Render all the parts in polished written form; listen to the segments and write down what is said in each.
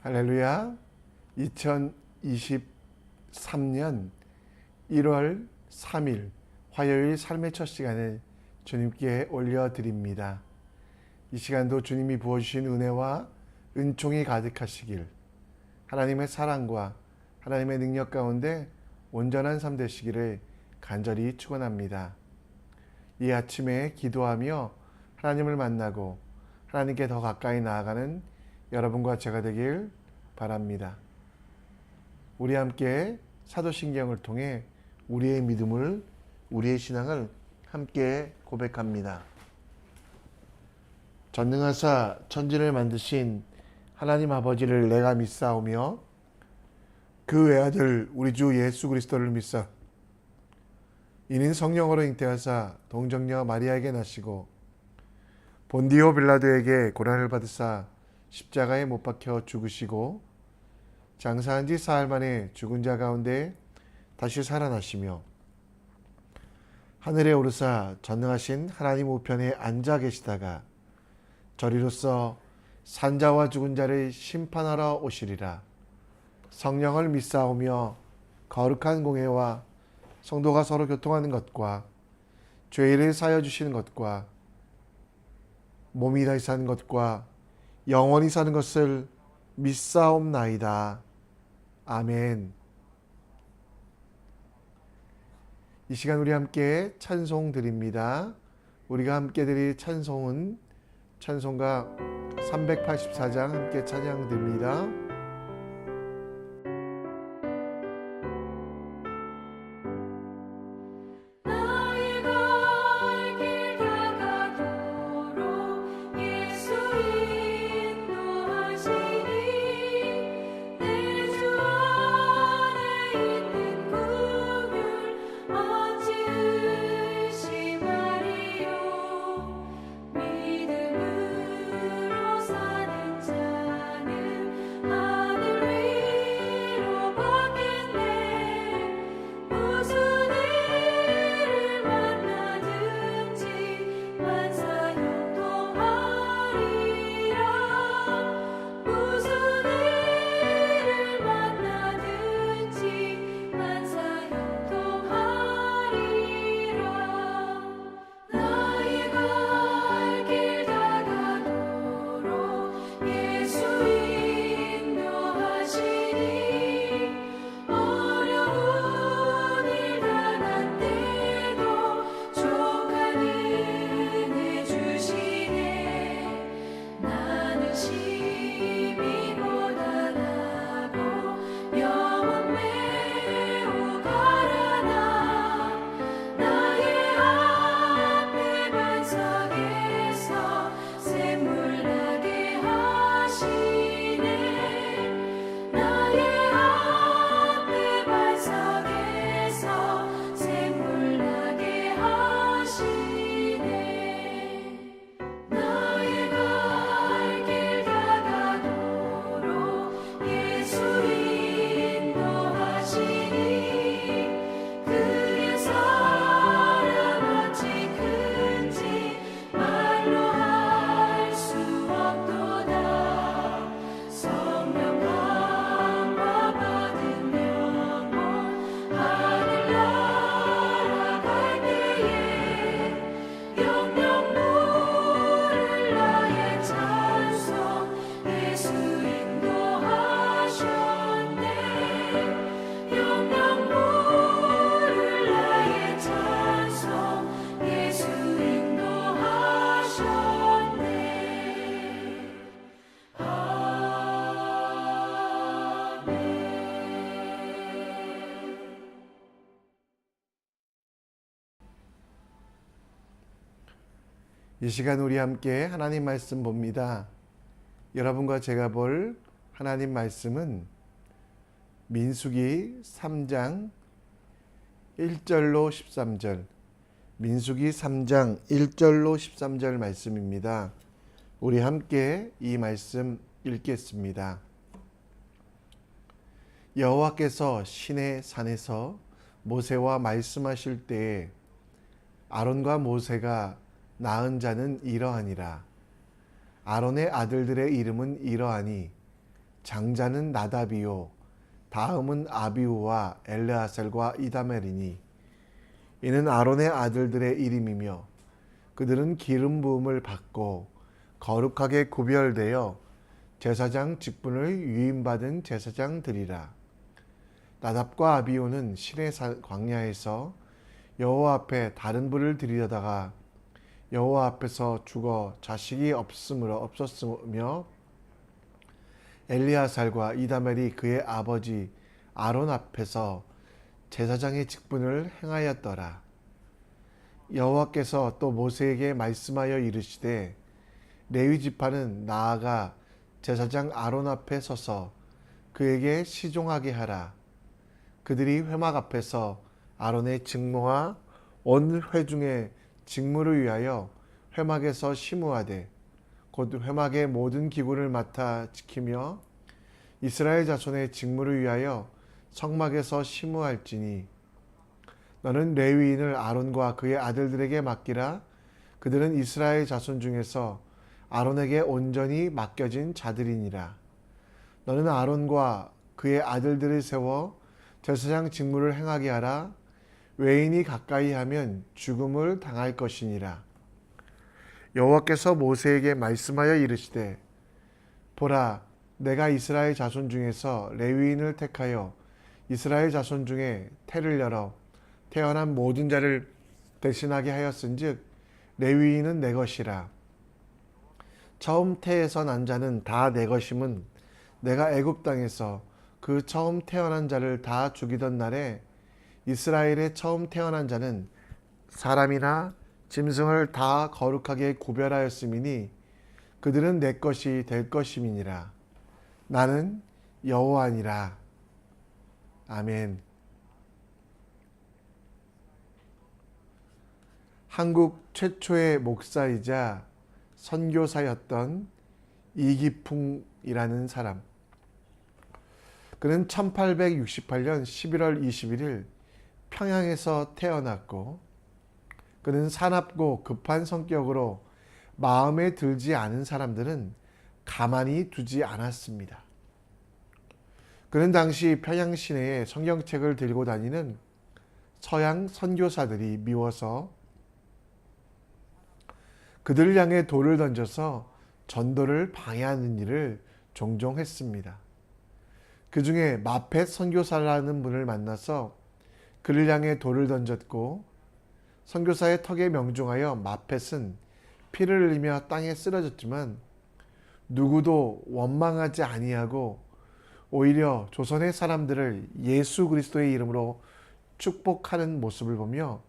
할렐루야. 2023년 1월 3일 화요일 삶의 첫 시간을 주님께 올려드립니다. 이 시간도 주님이 부어주신 은혜와 은총이 가득하시길, 하나님의 사랑과 하나님의 능력 가운데 온전한 삶 되시기를 간절히 축원합니다. 이 아침에 기도하며 하나님을 만나고 하나님께 더 가까이 나아가는 여러분과 제가 되길 바랍니다. 우리 함께 사도신경을 통해 우리의 믿음을, 우리의 신앙을 함께 고백합니다. 전능하사 천지를 만드신 하나님 아버지를 내가 믿사오며 그 외아들 우리 주 예수 그리스도를 믿사 이는 성령으로 잉태하사 동정녀 마리아에게 나시고 본디오 빌라도에게 고난을 받으사 십자가에 못 박혀 죽으시고 장사한 지 사흘 만에 죽은 자 가운데 다시 살아나시며 하늘에 오르사 전능하신 하나님 우편에 앉아 계시다가 저리로서 산자와 죽은 자를 심판하러 오시리라. 성령을 믿사오며 거룩한 공회와 성도가 서로 교통하는 것과 죄를 사여 주시는 것과 몸이 다시 사는 것과 영원히 사는 것을 믿사옵나이다. 아멘. 이 시간 우리 함께 찬송 드립니다. 우리가 함께 드릴 찬송은 찬송가 384장 함께 찬양 드립니다. 이 시간 우리 함께 하나님 말씀 봅니다. 여러분과 제가 볼 하나님 말씀은 민수기 3장 1절로 13절, 민수기 3장 1절로 13절 말씀입니다. 우리 함께 이 말씀 읽겠습니다. 여호와께서 시내 산에서 모세와 말씀하실 때에 아론과 모세가 낳은 자는 이러하니라. 아론의 아들들의 이름은 이러하니 장자는 나답이요 다음은 아비후와 엘르아셀과 이다멜이니 이는 아론의 아들들의 이름이며 그들은 기름 부음을 받고 거룩하게 구별되어 제사장 직분을 위임받은 제사장들이라. 나답과 아비후는 시내 광야에서 여호와 앞에 다른 불을 드리려다가 여호와 앞에서 죽어 자식이 없었으며 엘리아살과 이다멜이 그의 아버지 아론 앞에서 제사장의 직분을 행하였더라. 여호와께서 또 모세에게 말씀하여 이르시되 레위 지파는 나아가 제사장 아론 앞에 서서 그에게 시종하게 하라. 그들이 회막 앞에서 아론의 직무와 온 회중의 직무를 위하여 회막에서 심우하되 곧 회막의 모든 기구를 맡아 지키며 이스라엘 자손의 직무를 위하여 성막에서 심우할지니 너는 레위인을 아론과 그의 아들들에게 맡기라. 그들은 이스라엘 자손 중에서 아론에게 온전히 맡겨진 자들이니라. 너는 아론과 그의 아들들을 세워 제사장 직무를 행하게 하라. 외인이 가까이 하면 죽음을 당할 것이니라. 여호와께서 모세에게 말씀하여 이르시되 보라 내가 이스라엘 자손 중에서 레위인을 택하여 이스라엘 자손 중에 태를 열어 태어난 모든 자를 대신하게 하였은즉 레위인은 내 것이라. 처음 태에서 난 자는 다 내 것임은 내가 애굽 땅에서 그 처음 태어난 자를 다 죽이던 날에 이스라엘의 처음 태어난 자는 사람이나 짐승을 다 거룩하게 구별하였음이니 그들은 내 것이 될 것임이니라. 나는 여호와니라. 아멘. 한국 최초의 목사이자 선교사였던 이기풍이라는 사람. 그는 1868년 11월 21일 평양에서 태어났고 그는 사납고 급한 성격으로 마음에 들지 않은 사람들은 가만히 두지 않았습니다. 그는 당시 평양 시내에 성경책을 들고 다니는 서양 선교사들이 미워서 그들을 향해 돌을 던져서 전도를 방해하는 일을 종종 했습니다. 그 중에 마펫 선교사라는 분을 만나서 그를 향해 돌을 던졌고 선교사의 턱에 명중하여 마펫은 피를 흘리며 땅에 쓰러졌지만 누구도 원망하지 아니하고 오히려 조선의 사람들을 예수 그리스도의 이름으로 축복하는 모습을 보며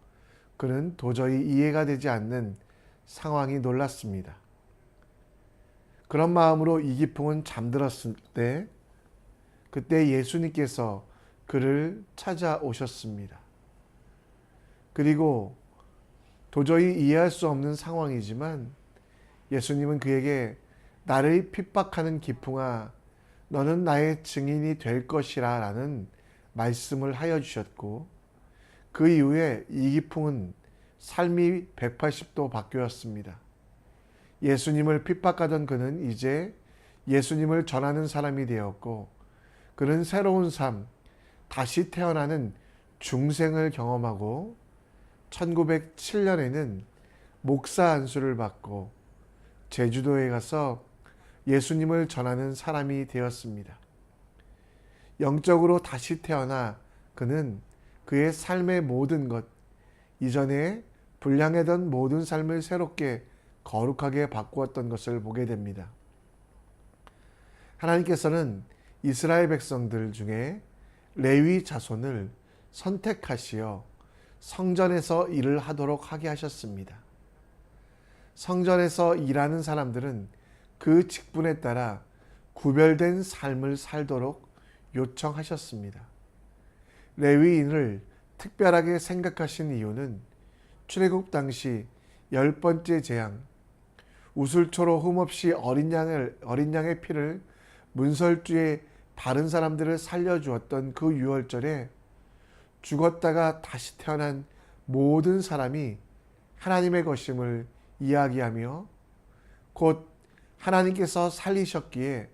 그는 도저히 이해가 되지 않는 상황이 놀랐습니다. 그런 마음으로 이기풍은 잠들었을 때 그때 예수님께서 그를 찾아오셨습니다. 그리고 도저히 이해할 수 없는 상황이지만 예수님은 그에게 나를 핍박하는 기풍아 너는 나의 증인이 될 것이라 라는 말씀을 하여 주셨고 그 이후에 이기풍은 삶이 180도 바뀌었습니다. 예수님을 핍박하던 그는 이제 예수님을 전하는 사람이 되었고 그는 새로운 삶, 다시 태어나는 중생을 경험하고 1907년에는 목사 안수를 받고 제주도에 가서 예수님을 전하는 사람이 되었습니다. 영적으로 다시 태어나 그는 그의 삶의 모든 것, 이전에 불량했던 모든 삶을 새롭게 거룩하게 바꾸었던 것을 보게 됩니다. 하나님께서는 이스라엘 백성들 중에 레위 자손을 선택하시어 성전에서 일을 하도록 하게 하셨습니다. 성전에서 일하는 사람들은 그 직분에 따라 구별된 삶을 살도록 요청하셨습니다. 레위인을 특별하게 생각하신 이유는 출애굽 당시 10번째 재앙, 우슬초로 흠없이 어린 양의 피를 문설주에 바른 사람들을 살려주었던 그 유월절에 죽었다가 다시 태어난 모든 사람이 하나님의 것임을 이야기하며 곧 하나님께서 살리셨기에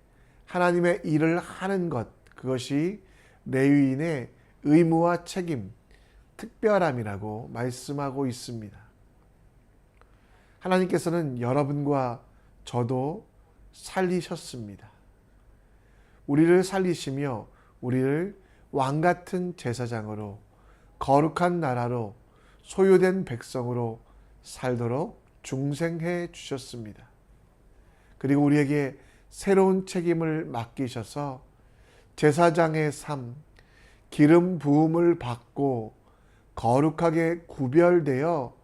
하나님의 일을 하는 것, 그것이 레위인의 의무와 책임, 특별함이라고 말씀하고 있습니다. 하나님께서는 여러분과 저도 살리셨습니다. 우리를 살리시며 우리를 왕같은 제사장으로, 거룩한 나라로, 소유된 백성으로 살도록 중생해 주셨습니다. 그리고 우리에게 새로운 책임을 맡기셔서 제사장의 삶, 기름 부음을 받고 거룩하게 구별되어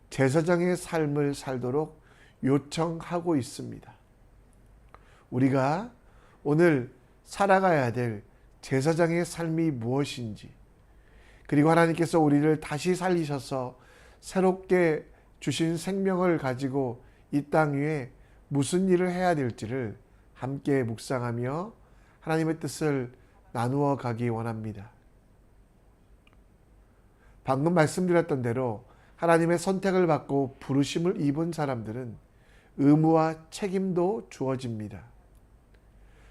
제사장의 삶을 살도록 요청하고 있습니다. 우리가 오늘 살아가야 될 제사장의 삶이 무엇인지, 그리고 하나님께서 우리를 다시 살리셔서 새롭게 주신 생명을 가지고 이 땅 위에 무슨 일을 해야 될지를 함께 묵상하며 하나님의 뜻을 나누어 가기 원합니다. 방금 말씀드렸던 대로 하나님의 선택을 받고 부르심을 입은 사람들은 의무와 책임도 주어집니다.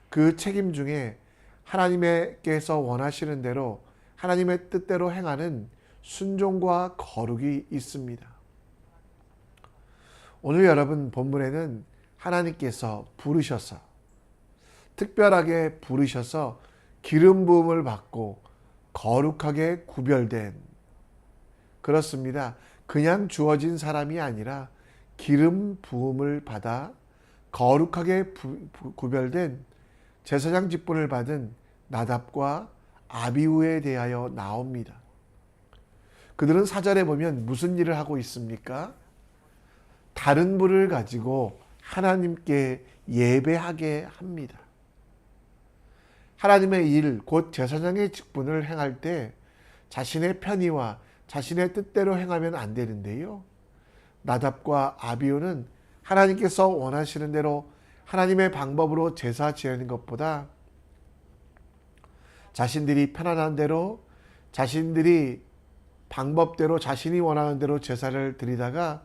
그 책임 중에 하나님께서 원하시는 대로 하나님의 뜻대로 행하는 순종과 거룩이 있습니다. 오늘 여러분 본문에는 하나님께서 부르셔서, 특별하게 부르셔서 기름 부음을 받고 거룩하게 구별된, 그렇습니다. 그냥 주어진 사람이 아니라 기름 부음을 받아 거룩하게 구별된 제사장 직분을 받은 나답과 아비후에 대하여 나옵니다. 그들은 4절에 보면 무슨 일을 하고 있습니까? 다른 불을 가지고 하나님께 예배하게 합니다. 하나님의 일, 곧 제사장의 직분을 행할 때 자신의 편의와 자신의 뜻대로 행하면 안 되는데요. 나답과 아비후는 하나님께서 원하시는 대로 하나님의 방법으로 제사 지내는 것보다 자신들이 편안한 대로, 자신들이 방법대로, 자신이 원하는 대로 제사를 드리다가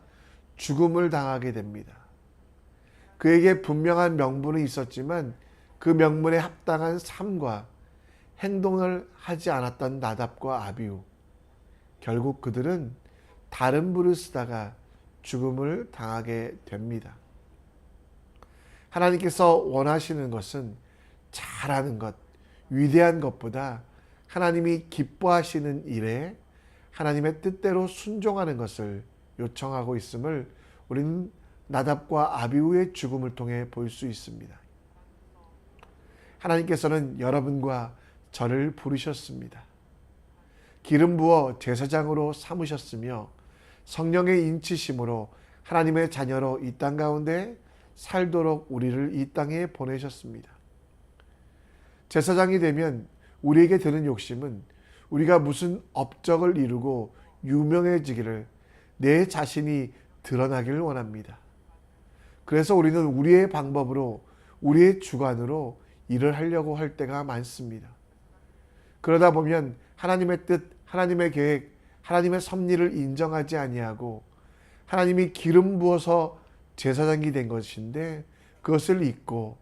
죽음을 당하게 됩니다. 그에게 분명한 명분은 있었지만 그 명분에 합당한 삶과 행동을 하지 않았던 나답과 아비후, 결국 그들은 다른 불을 쓰다가 죽음을 당하게 됩니다. 하나님께서 원하시는 것은 잘하는 것, 위대한 것보다 하나님이 기뻐하시는 일에 하나님의 뜻대로 순종하는 것을 요청하고 있음을 우리는 나답과 아비후의 죽음을 통해 볼 수 있습니다. 하나님께서는 여러분과 저를 부르셨습니다. 기름 부어 제사장으로 삼으셨으며 성령의 인치심으로 하나님의 자녀로 이 땅 가운데 살도록 우리를 이 땅에 보내셨습니다. 제사장이 되면 우리에게 드는 욕심은 우리가 무슨 업적을 이루고 유명해지기를, 내 자신이 드러나기를 원합니다. 그래서 우리는 우리의 방법으로, 우리의 주관으로 일을 하려고 할 때가 많습니다. 그러다 보면 하나님의 뜻, 하나님의 계획, 하나님의 섭리를 인정하지 아니하고 하나님이 기름 부어서 제사장이 된 것인데 그것을 잊고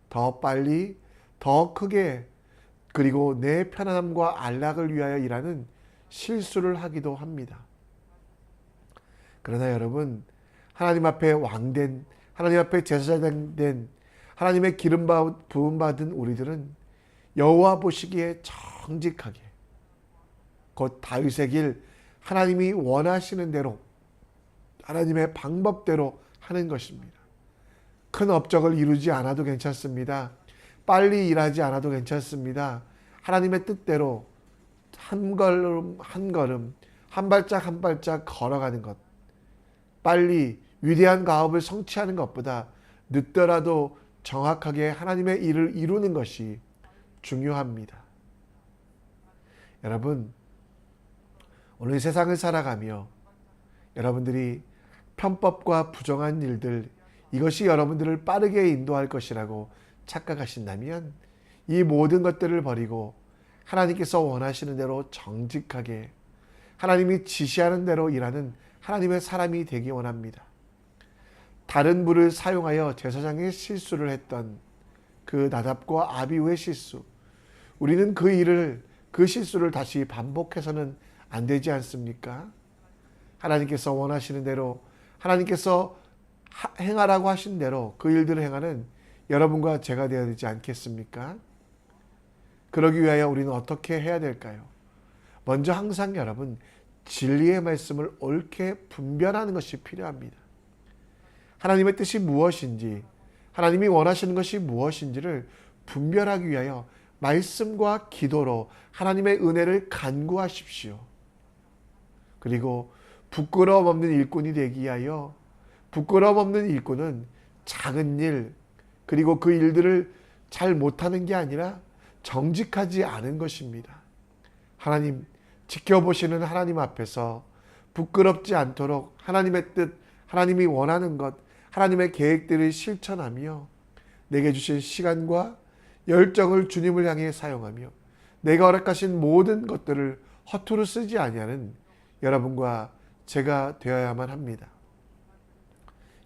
더 빨리, 더 크게, 그리고 내 편안함과 안락을 위하여 일하는 실수를 하기도 합니다. 그러나 여러분, 하나님 앞에 왕된, 하나님 앞에 제사장 된, 하나님의 기름 부음 받은 우리들은 여호와 보시기에 정직하게, 곧 다윗의 길, 하나님이 원하시는 대로, 하나님의 방법대로 하는 것입니다. 큰 업적을 이루지 않아도 괜찮습니다. 빨리 일하지 않아도 괜찮습니다. 하나님의 뜻대로 한 걸음 한 걸음, 한 발짝 한 발짝 걸어가는 것, 빨리 위대한 가업을 성취하는 것보다 늦더라도 정확하게 하나님의 일을 이루는 것이 중요합니다. 여러분, 오늘 세상을 살아가며 여러분들이 편법과 부정한 일들, 이것이 여러분들을 빠르게 인도할 것이라고 착각하신다면 이 모든 것들을 버리고 하나님께서 원하시는 대로 정직하게, 하나님이 지시하는 대로 일하는 하나님의 사람이 되기 원합니다. 다른 불을 사용하여 제사장의 실수를 했던 그 나답과 아비후의 실수, 우리는 그 실수를 다시 반복해서는 안 되지 않습니까? 하나님께서 원하시는 대로, 하나님께서 행하라고 하신 대로 그 일들을 행하는 여러분과 제가 되어야 되지 않겠습니까? 그러기 위하여 우리는 어떻게 해야 될까요? 먼저 항상 여러분, 진리의 말씀을 옳게 분별하는 것이 필요합니다. 하나님의 뜻이 무엇인지, 하나님이 원하시는 것이 무엇인지를 분별하기 위하여 말씀과 기도로 하나님의 은혜를 간구하십시오. 그리고 부끄러움 없는 일꾼이 되기 위하여, 부끄러움 없는 일꾼은 작은 일, 그리고 그 일들을 잘 못하는 게 아니라 정직하지 않은 것입니다. 하나님, 지켜보시는 하나님 앞에서 부끄럽지 않도록 하나님의 뜻, 하나님이 원하는 것, 하나님의 계획들을 실천하며 내게 주신 시간과 열정을 주님을 향해 사용하며 내가 허락하신 모든 것들을 허투루 쓰지 아니하는 여러분과 제가 되어야만 합니다.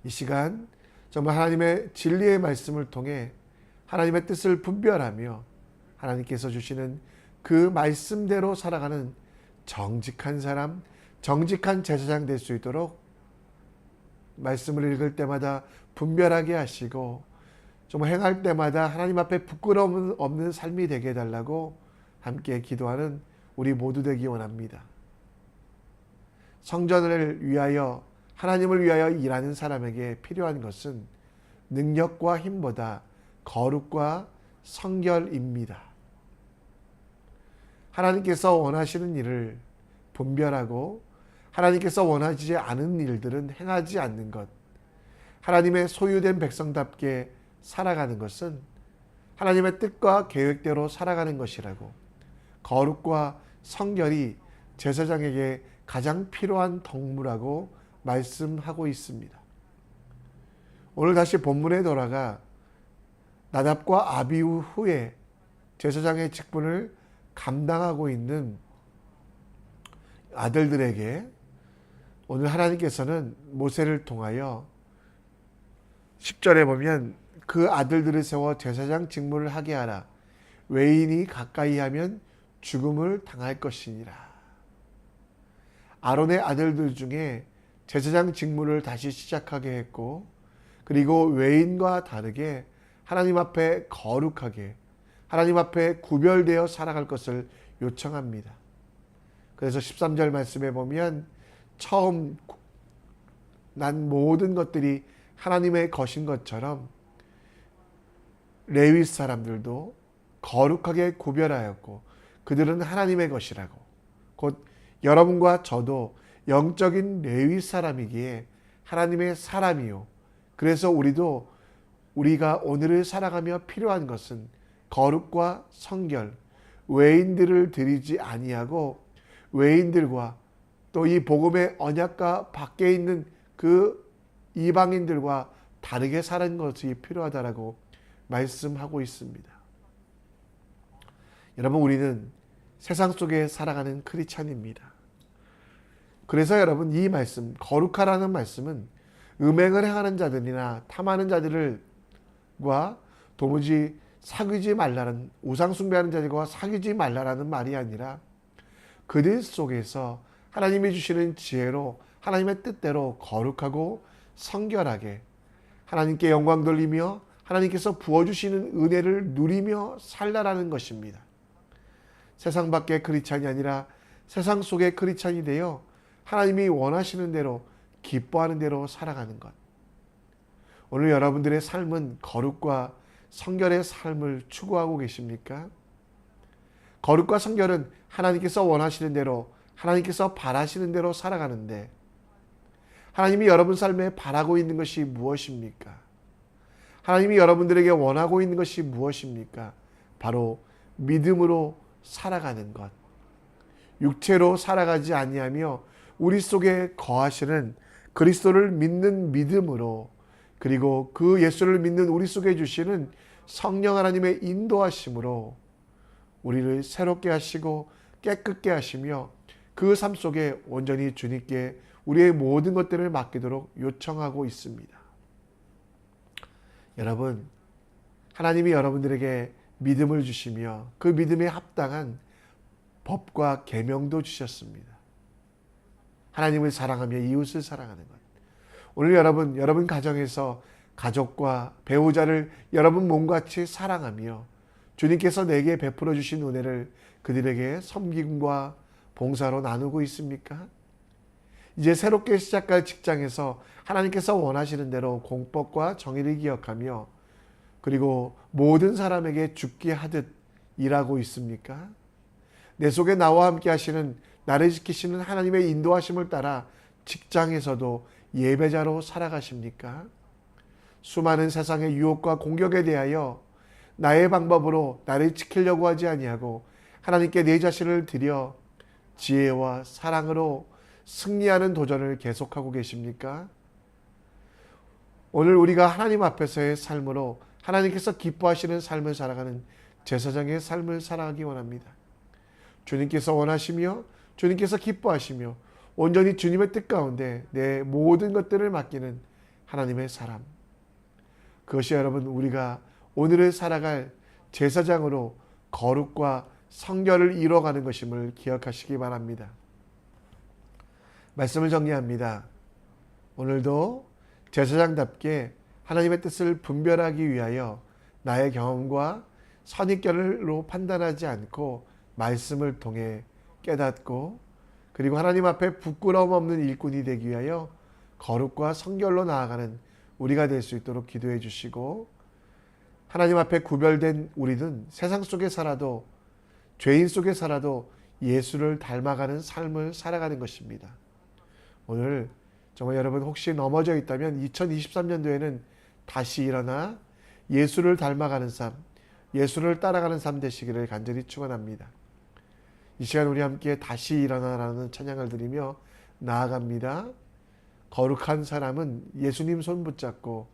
이 시간 정말 하나님의 진리의 말씀을 통해 하나님의 뜻을 분별하며 하나님께서 주시는 그 말씀대로 살아가는 정직한 사람, 정직한 제사장 될 수 있도록 말씀을 읽을 때마다 분별하게 하시고 정말 행할 때마다 하나님 앞에 부끄러움 없는 삶이 되게 해달라고 함께 기도하는 우리 모두 되기 원합니다. 성전을 위하여, 하나님을 위하여 일하는 사람에게 필요한 것은 능력과 힘보다 거룩과 성결입니다. 하나님께서 원하시는 일을 분별하고 하나님께서 원하지 않은 일들은 행하지 않는 것, 하나님의 소유된 백성답게 살아가는 것은 하나님의 뜻과 계획대로 살아가는 것이라고, 거룩과 성결이 제사장에게 가장 필요한 덕무라고 말씀하고 있습니다. 오늘 다시 본문에 돌아가 나답과 아비후 후에 제사장의 직분을 감당하고 있는 아들들에게 오늘 하나님께서는 모세를 통하여 10절에 보면 그 아들들을 세워 제사장 직무를 하게 하라. 외인이 가까이 하면 죽음을 당할 것이니라. 아론의 아들들 중에 제사장 직무를 다시 시작하게 했고, 그리고 외인과 다르게 하나님 앞에 거룩하게, 하나님 앞에 구별되어 살아갈 것을 요청합니다. 그래서 13절 말씀에 보면 처음 난 모든 것들이 하나님의 것인 것처럼 레위 사람들도 거룩하게 구별하였고 그들은 하나님의 것이라고, 곧 여러분과 저도 영적인 레위 사람이기에 하나님의 사람이요, 그래서 우리가 오늘을 살아가며 필요한 것은 거룩과 성결, 외인들을 드리지 아니하고 외인들과 또 이 복음의 언약과 밖에 있는 그 이방인들과 다르게 사는 것이 필요하다라고 말씀하고 있습니다. 여러분, 우리는 세상 속에 살아가는 크리스찬입니다. 그래서 여러분, 이 말씀, 거룩하라는 말씀은 음행을 행하는 자들이나 탐하는 자들과 도무지 사귀지 말라는, 우상 숭배하는 자들과 사귀지 말라라는 말이 아니라 그들 속에서 하나님이 주시는 지혜로 하나님의 뜻대로 거룩하고 성결하게 하나님께 영광 돌리며 하나님께서 부어주시는 은혜를 누리며 살라라는 것입니다. 세상 밖의 크리스찬이 아니라 세상 속의 크리스찬이 되어 하나님이 원하시는 대로, 기뻐하는 대로 살아가는 것. 오늘 여러분들의 삶은 거룩과 성결의 삶을 추구하고 계십니까? 거룩과 성결은 하나님께서 원하시는 대로, 하나님께서 바라시는 대로 살아가는데 하나님이 여러분 삶에 바라고 있는 것이 무엇입니까? 하나님이 여러분들에게 원하고 있는 것이 무엇입니까? 바로 믿음으로 살아가는 것. 육체로 살아가지 아니하며 우리 속에 거하시는 그리스도를 믿는 믿음으로, 그리고 그 예수를 믿는 우리 속에 주시는 성령 하나님의 인도하심으로 우리를 새롭게 하시고 깨끗게 하시며 그 삶 속에 온전히 주님께 우리의 모든 것들을 맡기도록 요청하고 있습니다. 여러분, 하나님이 여러분들에게 믿음을 주시며 그 믿음에 합당한 법과 계명도 주셨습니다. 하나님을 사랑하며 이웃을 사랑하는 것. 오늘 여러분 가정에서 가족과 배우자를 여러분 몸같이 사랑하며 주님께서 내게 베풀어 주신 은혜를 그들에게 섬김과 봉사로 나누고 있습니까? 이제 새롭게 시작할 직장에서 하나님께서 원하시는 대로 공법과 정의를 기억하며 그리고 모든 사람에게 죽게 하듯 일하고 있습니까? 내 속에 나와 함께 하시는 나를 지키시는 하나님의 인도하심을 따라 직장에서도 예배자로 살아가십니까? 수많은 세상의 유혹과 공격에 대하여 나의 방법으로 나를 지키려고 하지 아니하고 하나님께 내 자신을 드려 지혜와 사랑으로 승리하는 도전을 계속하고 계십니까? 오늘 우리가 하나님 앞에서의 삶으로 하나님께서 기뻐하시는 삶을 살아가는 제사장의 삶을 살아가기 원합니다. 주님께서 원하시며 주님께서 기뻐하시며 온전히 주님의 뜻 가운데 내 모든 것들을 맡기는 하나님의 사람. 그것이 여러분 우리가 오늘을 살아갈 제사장으로 거룩과 성결을 이루어가는 것임을 기억하시기 바랍니다. 말씀을 정리합니다. 오늘도 제사장답게 하나님의 뜻을 분별하기 위하여 나의 경험과 선입견으로 판단하지 않고 말씀을 통해 깨닫고 그리고 하나님 앞에 부끄러움 없는 일꾼이 되기 위하여 거룩과 성결로 나아가는 우리가 될 수 있도록 기도해 주시고 하나님 앞에 구별된 우리는 세상 속에 살아도 죄인 속에 살아도 예수를 닮아가는 삶을 살아가는 것입니다. 오늘 정말 여러분 혹시 넘어져 있다면 2023년도에는 다시 일어나 예수를 닮아가는 삶, 예수를 따라가는 삶 되시기를 간절히 축원합니다. 이 시간 우리 함께 다시 일어나라는 찬양을 드리며 나아갑니다. 거룩한 사람은 예수님 손 붙잡고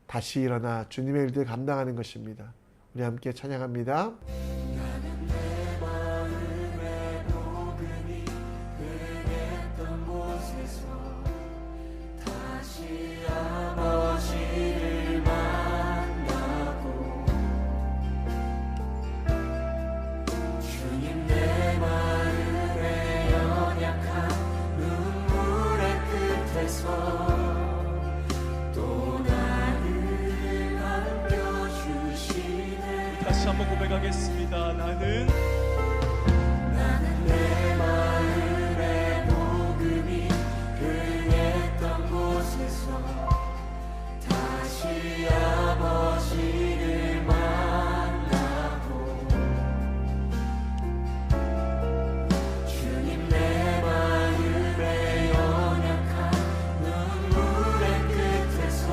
다시 일어나 주님의 일들 감당하는 것입니다. 우리 함께 찬양합니다. 다시 한번 고백하겠습니다. 나는 내 마음의 복음이 흥했던 곳에서 다시 아버지를 만나고 주님 내 마음의 연약한 눈물의 끝에서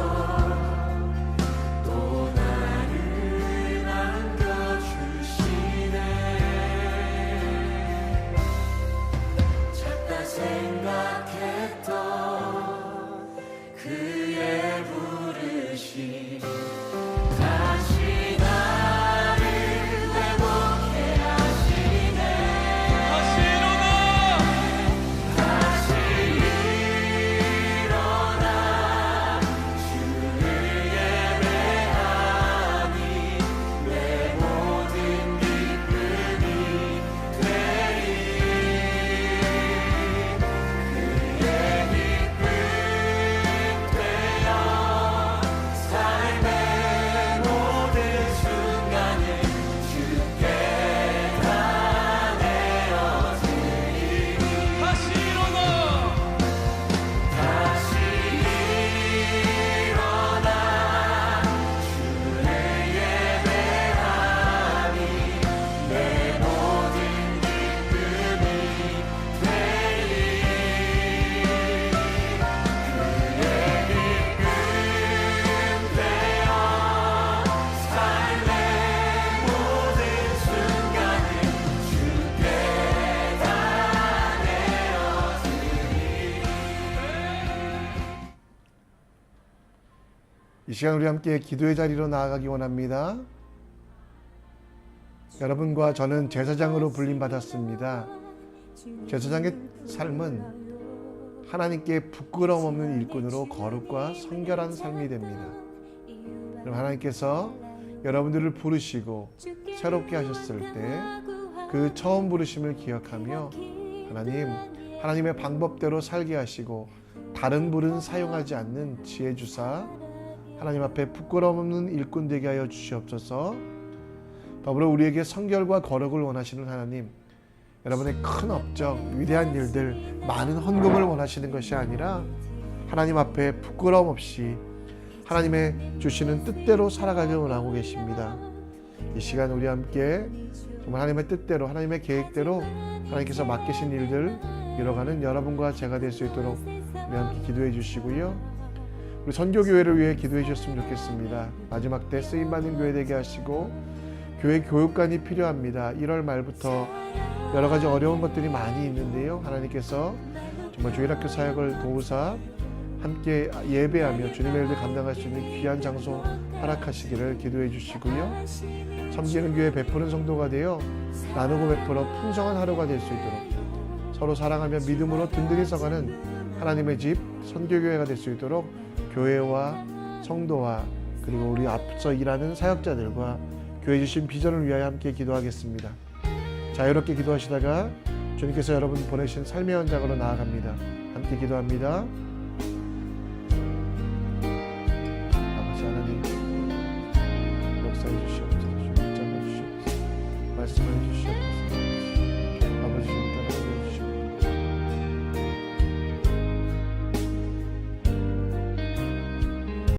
또 나를 안겨주시네. 작다 생각했던 그의 부르심 다시 나를 회복해 하시네. 다시 일어나 다시 일어나 주를 예배하니 내 모든 기쁨이 되리. 그의 기쁨 되어 삶의 모든 순간을 주께 다 내어드리니 다시 일어나 다시 일어나 주를 예배하니 내 모든 기쁨이 되리. 그의 기쁨 되어 삶의 모든 순간을 주께 다 이 시간 우리 함께 기도의 자리로 나아가기 원합니다. 여러분과 저는 제사장으로 불림받았습니다. 제사장의 삶은 하나님께 부끄러움 없는 일꾼으로 거룩과 성결한 삶이 됩니다. 그럼 하나님께서 여러분들을 부르시고 새롭게 하셨을 때 그 처음 부르심을 기억하며 하나님의 방법대로 살게 하시고 다른 불은 사용하지 않는 지혜 주사 하나님 앞에 부끄러움 없는 일꾼 되게 하여 주시옵소서. 더불어 우리에게 성결과 거룩을 원하시는 하나님, 여러분의 큰 업적, 위대한 일들, 많은 헌금을 원하시는 것이 아니라 하나님 앞에 부끄러움 없이 하나님의 주시는 뜻대로 살아가길 원하고 계십니다. 이 시간 우리 함께 정말 하나님의 뜻대로, 하나님의 계획대로 하나님께서 맡기신 일들 이뤄가는 여러분과 제가 될 수 있도록 우리 함께 기도해 주시고요. 우리 선교교회를 위해 기도해 주셨으면 좋겠습니다. 마지막 때 쓰임받는 교회 되게 하시고 교회 교육관이 필요합니다. 1월 말부터 여러 가지 어려운 것들이 많이 있는데요. 하나님께서 정말 주일학교 사역을 도우사 함께 예배하며 주님의 일을 감당할 수 있는 귀한 장소 허락하시기를 기도해 주시고요. 섬기는 교회 베푸는 성도가 되어 나누고 베풀어 풍성한 하루가 될 수 있도록 서로 사랑하며 믿음으로 든든히 서가는 하나님의 집 선교교회가 될 수 있도록 교회와 성도와 그리고 우리 앞서 일하는 사역자들과 교회 주신 비전을 위하여 함께 기도하겠습니다. 자유롭게 기도하시다가 주님께서 여러분 보내신 삶의 현장으로 나아갑니다. 함께 기도합니다.